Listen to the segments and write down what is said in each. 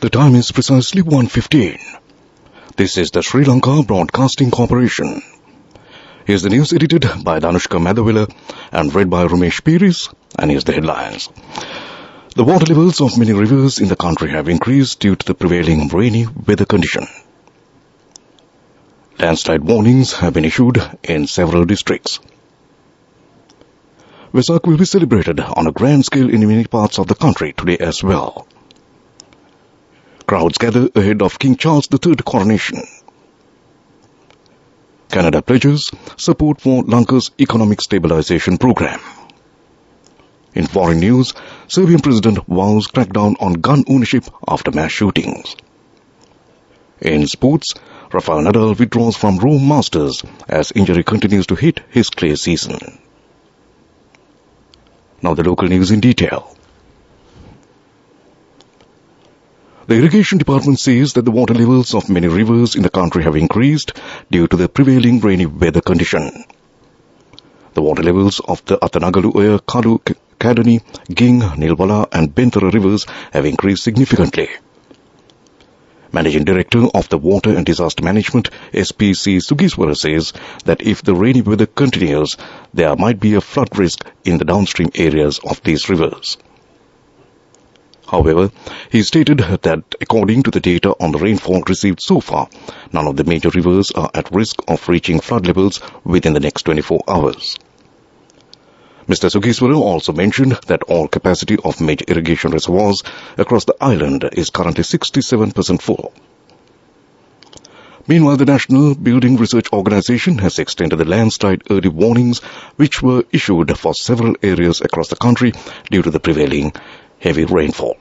The time is precisely 1:15. This is the Sri Lanka Broadcasting Corporation. Here's the news edited by Danushka Madhavila and read by Ramesh Piris, and here's the headlines. The water levels of many rivers in the country have increased due to the prevailing rainy weather condition. Landslide warnings have been issued in several districts. Vesak will be celebrated on a grand scale in many parts of the country today as well. Crowds gather ahead of King Charles III coronation. Canada pledges support for Lanka's economic stabilization program. In foreign news, Serbian president vows crackdown on gun ownership after mass shootings. In sports, Rafael Nadal withdraws from Rome Masters as injury continues to hit his clay season. Now the local news in detail. The Irrigation Department says that the water levels of many rivers in the country have increased due to the prevailing rainy weather condition. The water levels of the Atanagalu, Kalu, Kadani, Ging, Nilwala and Bentara rivers have increased significantly. Managing Director of the Water and Disaster Management, SPC Sugiswara, says that if the rainy weather continues, there might be a flood risk in the downstream areas of these rivers. However, he stated that according to the data on the rainfall received so far, none of the major rivers are at risk of reaching flood levels within the next 24 hours. Mr. Sugiswara also mentioned that all capacity of major irrigation reservoirs across the island is currently 67% full. Meanwhile, the National Building Research Organization has extended the landslide early warnings which were issued for several areas across the country due to the prevailing heavy rainfall.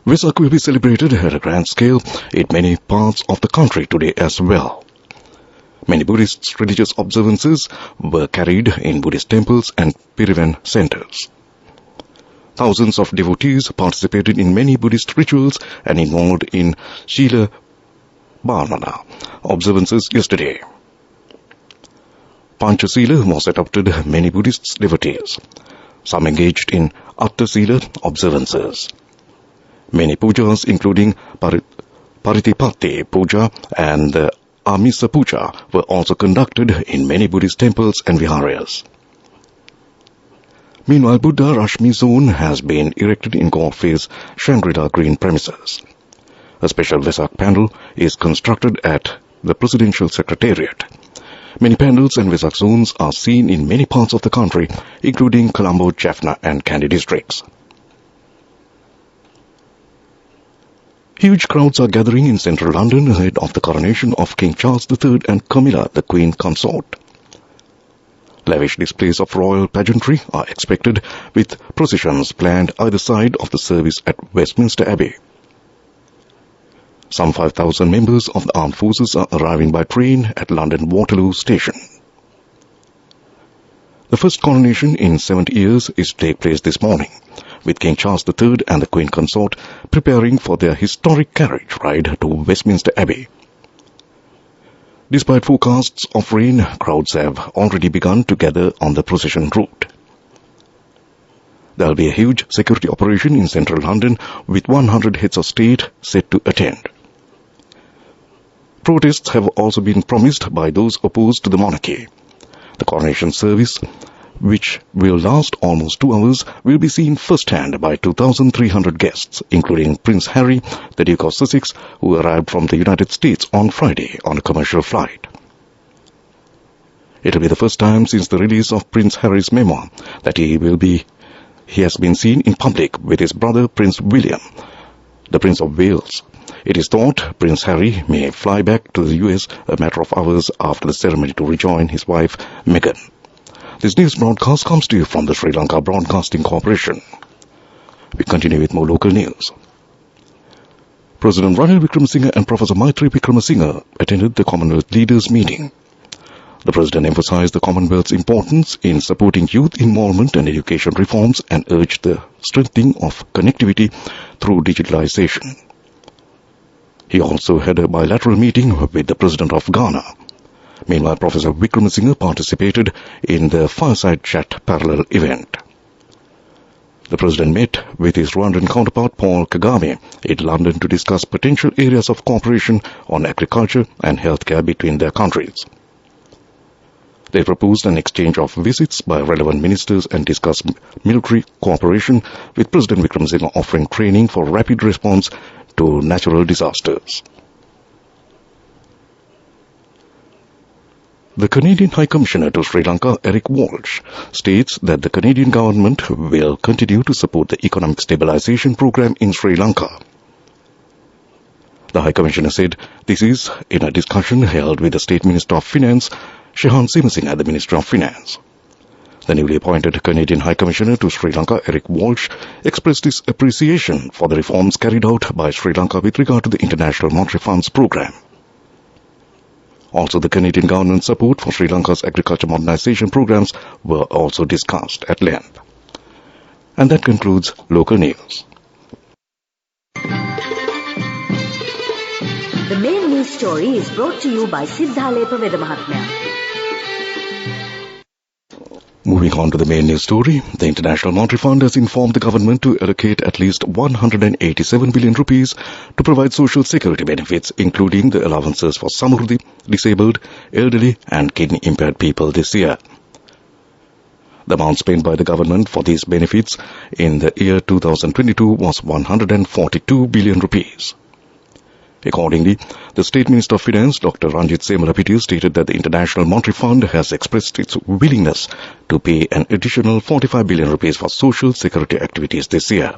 Vesak will be celebrated at a grand scale in many parts of the country today as well. Many Buddhist religious observances were carried in Buddhist temples and Pirivan centers. Thousands of devotees participated in many Buddhist rituals and involved in Shila Bhavana observances yesterday. Panchasila was adopted many Buddhist devotees. Some engaged in Attasila observances. Many pujas including Paritipatti Puja and the Amisa Puja were also conducted in many Buddhist temples and viharas. Meanwhile, Buddha Rashmi Zone has been erected in Godfrey's Shangri-La Green premises. A special Vesak pandal is constructed at the Presidential Secretariat. Many pandals and Vesak zones are seen in many parts of the country, including Colombo, Jaffna and Kandy districts. Huge crowds are gathering in central London ahead of the coronation of King Charles III and Camilla, the Queen Consort. Lavish displays of royal pageantry are expected, with processions planned either side of the service at Westminster Abbey. Some 5,000 members of the armed forces are arriving by train at London Waterloo Station. The first coronation in 70 years is to take place this morning, with King Charles III and the Queen Consort preparing for their historic carriage ride to Westminster Abbey. Despite forecasts of rain, crowds have already begun to gather on the procession route. There will be a huge security operation in central London with 100 heads of state set to attend. Protests have also been promised by those opposed to the monarchy. The coronation service, which will last almost 2 hours, will be seen firsthand by 2,300 guests, including Prince Harry, the Duke of Sussex, who arrived from the United States on Friday on a commercial flight. It will be the first time since the release of Prince Harry's memoir that he has been seen in public with his brother Prince William, the Prince of Wales. It is thought Prince Harry may fly back to the US a matter of hours after the ceremony to rejoin his wife Meghan. This news broadcast comes to you from the Sri Lanka Broadcasting Corporation. We continue with more local news. President Ranil Wickremesinghe and Professor Maitri Wickremesinghe attended the Commonwealth Leaders Meeting. The President emphasized the Commonwealth's importance in supporting youth involvement and education reforms and urged the strengthening of connectivity through digitalization. He also had a bilateral meeting with the President of Ghana. Meanwhile, Professor Wickremesinghe participated in the Fireside Chat parallel event. The President met with his Rwandan counterpart Paul Kagame in London to discuss potential areas of cooperation on agriculture and healthcare between their countries. They proposed an exchange of visits by relevant ministers and discussed military cooperation, with President Wickremesinghe offering training for rapid response to natural disasters. The Canadian High Commissioner to Sri Lanka, Eric Walsh, states that the Canadian government will continue to support the economic stabilization program in Sri Lanka. The High Commissioner said this is in a discussion held with the State Minister of Finance, Shehan Simsing, at the Ministry of Finance. The newly appointed Canadian High Commissioner to Sri Lanka, Eric Walsh, expressed his appreciation for the reforms carried out by Sri Lanka with regard to the International Monetary Fund's program. Also, the Canadian government's support for Sri Lanka's agriculture modernization programs were also discussed at length. And that concludes local news. The main news story is brought to you by Siddhalepa Vedamahatmya. Moving on to the main news story, the International Monetary Fund has informed the government to allocate at least 187 billion rupees to provide social security benefits, including the allowances for Samruddhi, disabled, elderly and kidney-impaired people this year. The amount spent by the government for these benefits in the year 2022 was 142 billion rupees. Accordingly, the State Minister of Finance, Dr. Ranjit Semalapitiya, stated that the International Monetary Fund has expressed its willingness to pay an additional 45 billion rupees for social security activities this year.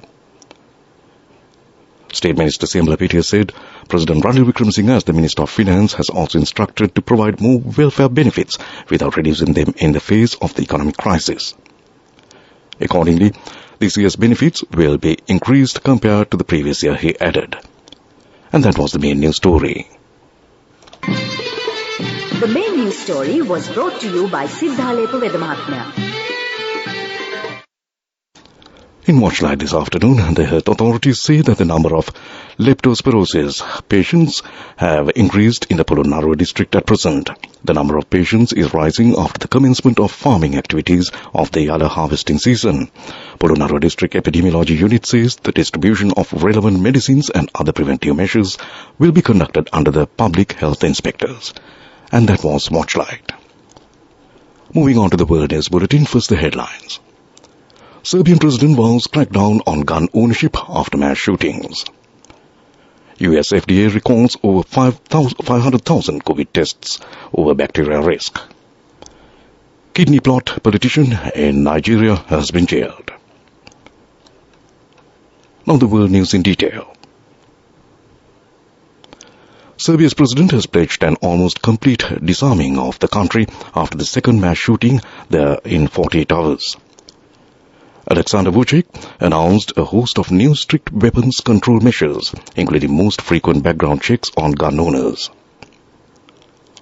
State Minister Semalapitiya said President Ranil Wickremesinghe, as the Minister of Finance, has also instructed to provide more welfare benefits without reducing them in the face of the economic crisis. Accordingly, this year's benefits will be increased compared to the previous year, he added. And that was the main news story. The main news story was brought to you by Siddhalepa Vedamahatmya. In Watchlight this afternoon, the health authorities say that the number of leptospirosis patients have increased in the Polonnaruwa district at present. The number of patients is rising after the commencement of farming activities of the Yala harvesting season. Polonnaruwa District Epidemiology Unit says the distribution of relevant medicines and other preventive measures will be conducted under the public health inspectors. And that was Watchlight. Moving on to the World News Bulletin, first the headlines. Serbian President vows crackdown on gun ownership after mass shootings. US FDA recalls over 500,000 COVID tests over bacterial risk. Kidney plot politician in Nigeria has been jailed. Now the world news in detail. Serbia's president has pledged an almost complete disarming of the country after the second mass shooting there in 48 hours. Alexander Vucic announced a host of new strict weapons control measures, including most frequent background checks on gun owners.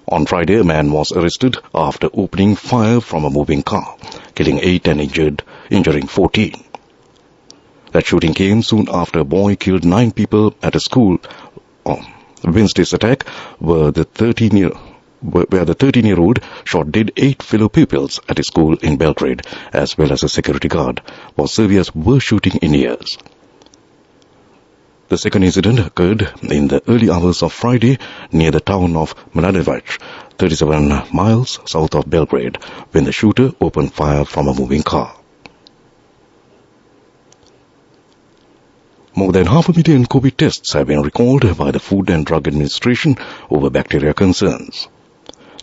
On Friday, a man was arrested after opening fire from a moving car, killing 8 and injuring 14. That shooting came soon after a boy killed 9 people at a school. Wednesday's attack where the 13-year-old shot dead 8 fellow pupils at a school in Belgrade, as well as a security guard, was Serbia's worst shooting in years. The second incident occurred in the early hours of Friday near the town of Mladevac, 37 miles south of Belgrade, when the shooter opened fire from a moving car. More than 500,000 COVID tests have been recalled by the Food and Drug Administration over bacteria concerns.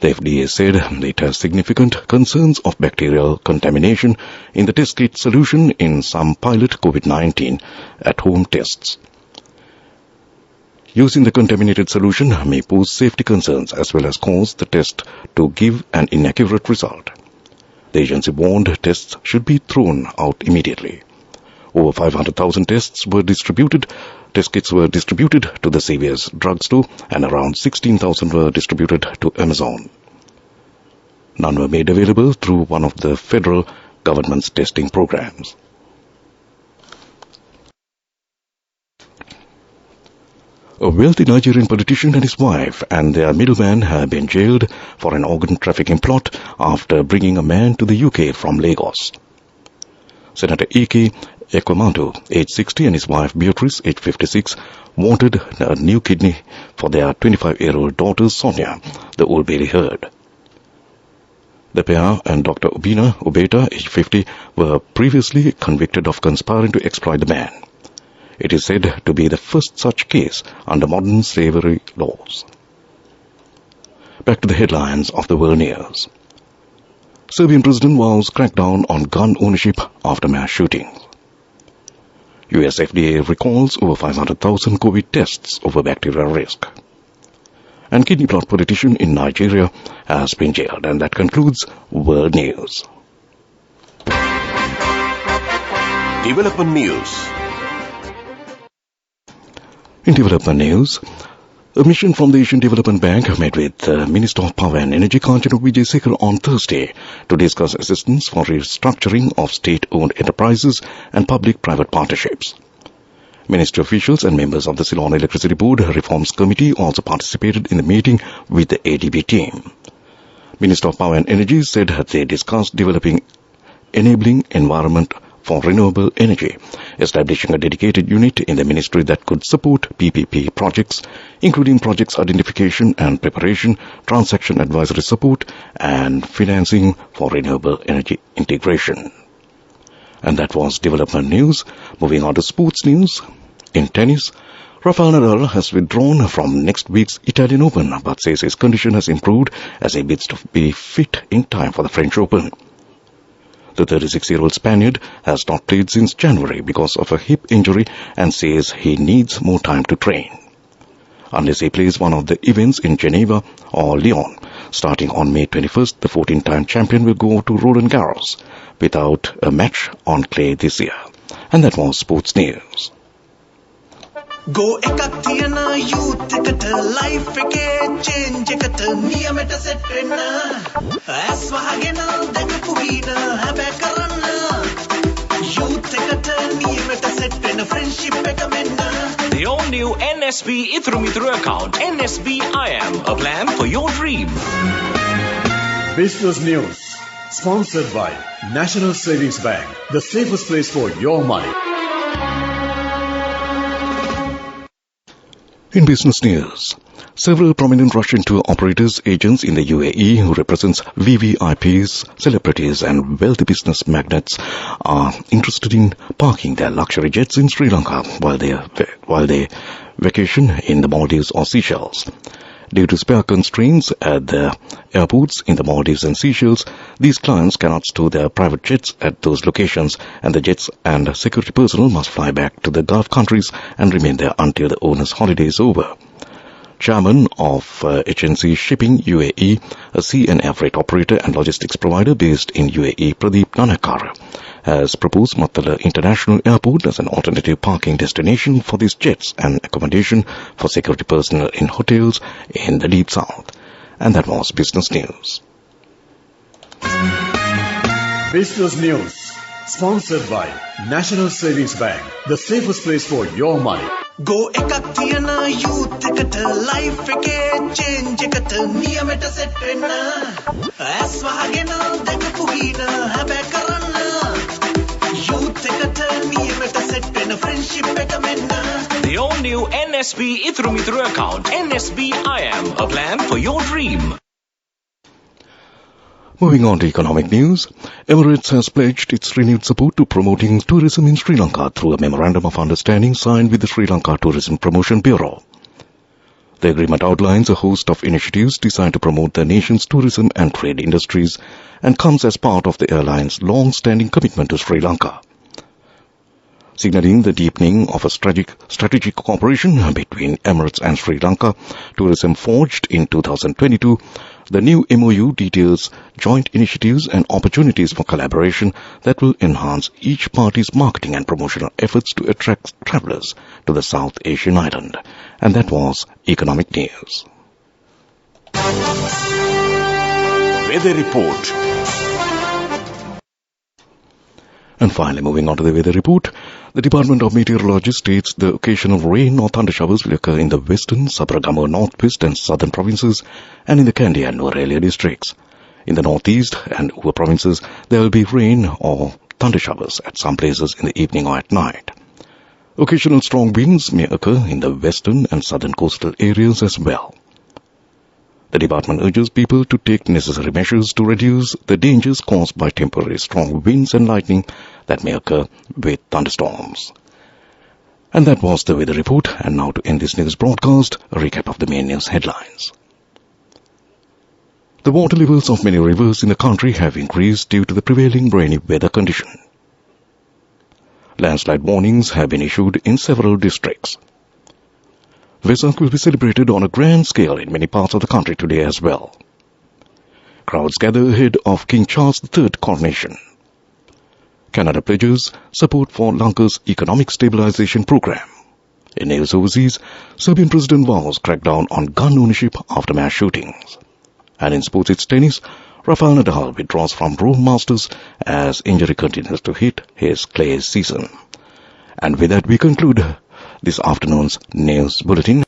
The FDA said it has significant concerns of bacterial contamination in the test kit solution in some pilot COVID-19 at-home tests. Using the contaminated solution may pose safety concerns as well as cause the test to give an inaccurate result. The agency warned tests should be thrown out immediately. Over 500,000 test kits were distributed to the CVS drugstore, and around 16,000 were distributed to Amazon. None were made available through one of the federal government's testing programs. A wealthy Nigerian politician and his wife and their middleman have been jailed for an organ trafficking plot after bringing a man to the UK from Lagos. Senator A.K. Ekwamadu, age 60, and his wife Beatrice, age 56, wanted a new kidney for their 25-year-old daughter Sonia, the Old Bailey heard. The pair and Dr. Ubeta, age 50, were previously convicted of conspiring to exploit the man. It is said to be the first such case under modern slavery laws. Back to the headlines of the world news. Serbian president vows crackdown on gun ownership after mass shootings. US FDA recalls over 500,000 COVID tests over bacterial risk. And kidney plot politician in Nigeria has been jailed. And that concludes world news. Development news. In development news, a mission from the Asian Development Bank met with Minister of Power and Energy Kanchana Wijesekhar on Thursday to discuss assistance for restructuring of state-owned enterprises and public-private partnerships. Ministry officials and members of the Ceylon Electricity Board Reforms Committee also participated in the meeting with the ADB team. Minister of Power and Energy said they discussed developing enabling environment for renewable energy, establishing a dedicated unit in the ministry that could support PPP projects, including projects identification and preparation, transaction advisory support, and financing for renewable energy integration. And that was development news. Moving on to sports news. In tennis, Rafael Nadal has withdrawn from next week's Italian Open, but says his condition has improved as he bids to be fit in time for the French Open. The 36-year-old Spaniard has not played since January because of a hip injury and says he needs more time to train. Unless he plays one of the events in Geneva or Lyon, starting on May 21st, the 14-time champion will go to Roland Garros without a match on clay this year. And that was sports news. Go ekak thiyana youth eකට life එකේ change එකට නියමෙට set වෙන්න ඇස් වහගෙන දැකපු හීන හැබැ කරන්න youth එකට නියමෙට set වෙන්න friendship එක මෙන්න. The all-new NSB Ithru account, NSB IM, a plan for your dream. Business News, sponsored by National Savings Bank, the safest place for your money. In business news, several prominent Russian tour operators, agents in the UAE who represents VVIPs, celebrities and wealthy business magnates are interested in parking their luxury jets in Sri Lanka while they vacation in the Maldives or Seychelles. Due to spare constraints at the airports in the Maldives and Seychelles, these clients cannot store their private jets at those locations, and the jets and security personnel must fly back to the Gulf countries and remain there until the owner's holiday is over. Chairman of HNC Shipping UAE, a sea and air freight operator and logistics provider based in UAE, Pradeep Nanakar, has proposed Mattala International Airport as an alternative parking destination for these jets and accommodation for security personnel in hotels in the Deep South. And that was business news. Business News, sponsored by National Savings Bank, the safest place for your money. Go ekak thiyana youth එකට life එකේ change එකට නියමෙට set වෙන්න ඇස් වහගෙන දැකපු හීන හැබැ කරන්න youth එකට නියමෙට set වෙන්න friendship එක මෙන්න. The all-new NSB Ithru account, NSB IM, a plan for your dream. Moving on to economic news, Emirates has pledged its renewed support to promoting tourism in Sri Lanka through a memorandum of understanding signed with the Sri Lanka Tourism Promotion Bureau. The agreement outlines a host of initiatives designed to promote the nation's tourism and trade industries and comes as part of the airline's long-standing commitment to Sri Lanka. Signaling the deepening of a strategic cooperation between Emirates and Sri Lanka, tourism forged in 2022, the new MOU details joint initiatives and opportunities for collaboration that will enhance each party's marketing and promotional efforts to attract travelers to the South Asian island. And that was economic news. Weather report. And finally, moving on to the weather report, the Department of Meteorology states the occasional rain or thunder showers will occur in the western, Sabaragamuwa, northwest and southern provinces and in the Kandy and Nuwara districts. In the northeast and Uva provinces, there will be rain or thunder showers at some places in the evening or at night. Occasional strong winds may occur in the western and southern coastal areas as well. The department urges people to take necessary measures to reduce the dangers caused by temporary strong winds and lightning that may occur with thunderstorms. And that was the weather report. And now to end this news broadcast, a recap of the main news headlines. The water levels of many rivers in the country have increased due to the prevailing rainy weather condition. Landslide warnings have been issued in several districts. Vesak will be celebrated on a grand scale in many parts of the country today as well. Crowds gather ahead of King Charles III coronation. Canada pledges support for Lanka's economic stabilization program. In news overseas, Serbian President vows crackdown on gun ownership after mass shootings. And in sports, it's tennis. Rafael Nadal withdraws from Rome Masters as injury continues to hit his clay season. And with that, we conclude this afternoon's news bulletin.